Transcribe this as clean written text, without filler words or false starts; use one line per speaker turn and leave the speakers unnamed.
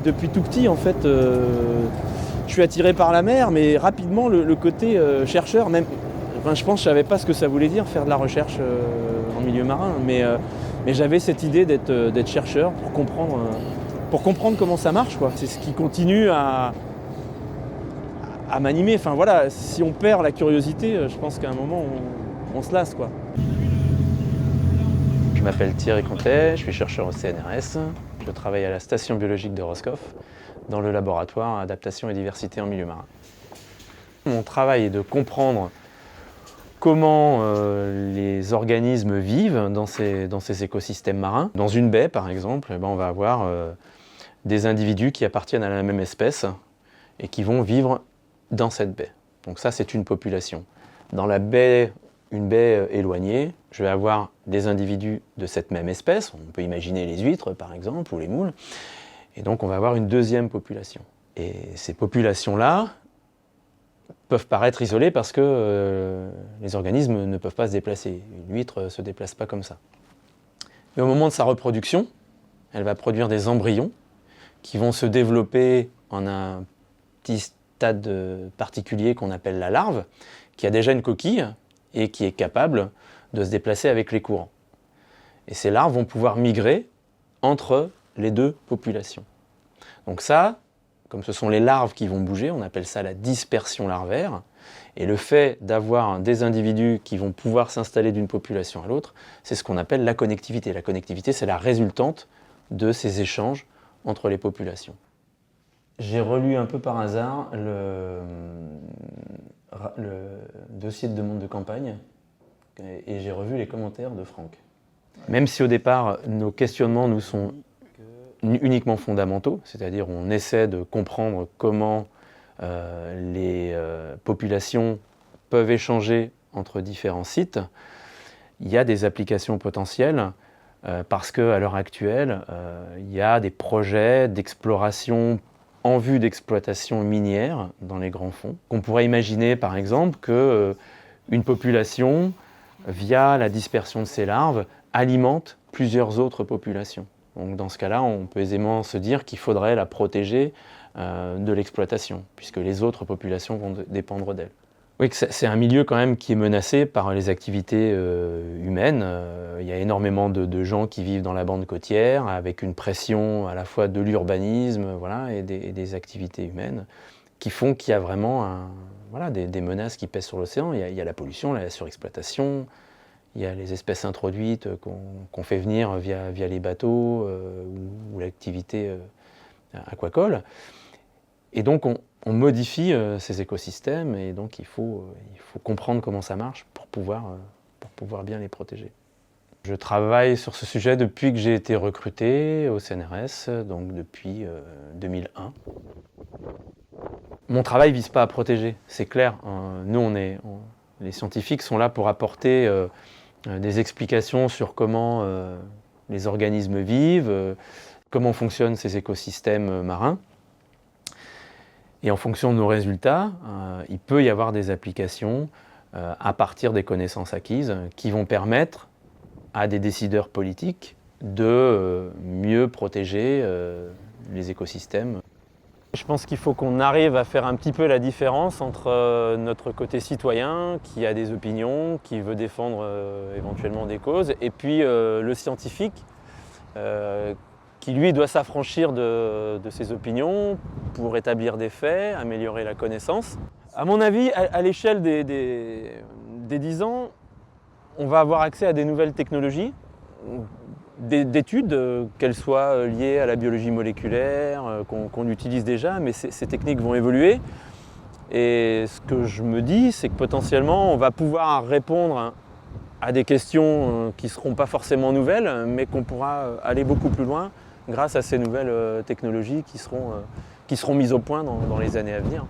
Depuis tout petit, en fait, je suis attiré par la mer, mais rapidement, le côté chercheur, même, enfin, je pense que je ne savais pas ce que ça voulait dire, faire de la recherche en milieu marin, mais j'avais cette idée d'être chercheur pour comprendre comment ça marche, quoi. C'est ce qui continue à m'animer. Enfin voilà, si on perd la curiosité, je pense qu'à un moment, on se lasse, quoi.
Je m'appelle Thierry Contet, je suis chercheur au CNRS. Je travaille à la station biologique de Roscoff, dans le laboratoire Adaptation et Diversité en milieu marin. Mon travail est de comprendre comment les organismes vivent dans ces écosystèmes marins. Dans une baie, par exemple, on va avoir des individus qui appartiennent à la même espèce et qui vont vivre dans cette baie. Donc ça, c'est une population. Dans la baie, une baie éloignée, je vais avoir des individus de cette même espèce. On peut imaginer les huîtres, par exemple, ou les moules. Et donc, on va avoir une deuxième population. Et ces populations-là peuvent paraître isolées parce que les organismes ne peuvent pas se déplacer. Une huître ne se déplace pas comme ça. Mais au moment de sa reproduction, elle va produire des embryons qui vont se développer en un petit stade particulier qu'on appelle la larve, qui a déjà une coquille et qui est capable de se déplacer avec les courants. Et ces larves vont pouvoir migrer entre les deux populations. Donc ça, comme ce sont les larves qui vont bouger, on appelle ça la dispersion larvaire. Et le fait d'avoir des individus qui vont pouvoir s'installer d'une population à l'autre, c'est ce qu'on appelle la connectivité. La connectivité, c'est la résultante de ces échanges entre les populations. J'ai relu un peu par hasard le dossier de demande de campagne et j'ai revu les commentaires de Franck. Même si au départ, nos questionnements nous sont uniquement fondamentaux, c'est-à-dire on essaie de comprendre comment les populations peuvent échanger entre différents sites, il y a des applications potentielles parce qu'à l'heure actuelle, il y a des projets d'exploration en vue d'exploitation minière dans les grands fonds. On pourrait imaginer par exemple qu'une population, via la dispersion de ses larves, alimente plusieurs autres populations. Donc dans ce cas-là, on peut aisément se dire qu'il faudrait la protéger de l'exploitation, puisque les autres populations vont dépendre d'elle. Oui, c'est un milieu quand même qui est menacé par les activités humaines. Il y a énormément de gens qui vivent dans la bande côtière, avec une pression à la fois de l'urbanisme, voilà, et des activités humaines, qui font qu'il y a vraiment des menaces qui pèsent sur l'océan. Il y a la pollution, la surexploitation, il y a les espèces introduites qu'on fait venir via les bateaux ou l'activité aquacole. Et donc on modifie ces écosystèmes et donc il faut comprendre comment ça marche pour pouvoir bien les protéger. Je travaille sur ce sujet depuis que j'ai été recruté au CNRS, donc depuis 2001. Mon travail ne vise pas à protéger, c'est clair. Nous, les scientifiques sont là pour apporter des explications sur comment les organismes vivent, comment fonctionnent ces écosystèmes marins. Et en fonction de nos résultats, il peut y avoir des applications à partir des connaissances acquises qui vont permettre à des décideurs politiques de mieux protéger les écosystèmes. Je pense qu'il faut qu'on arrive à faire un petit peu la différence entre notre côté citoyen, qui a des opinions, qui veut défendre éventuellement des causes, et puis le scientifique, qui lui doit s'affranchir de ses opinions pour établir des faits, améliorer la connaissance. À mon avis, à l'échelle des 10 ans, on va avoir accès à des nouvelles technologies, d'études, qu'elles soient liées à la biologie moléculaire, qu'on utilise déjà, mais ces techniques vont évoluer. Et ce que je me dis, c'est que potentiellement, on va pouvoir répondre à des questions qui ne seront pas forcément nouvelles, mais qu'on pourra aller beaucoup plus loin grâce à ces nouvelles technologies qui seront mises au point dans les années à venir.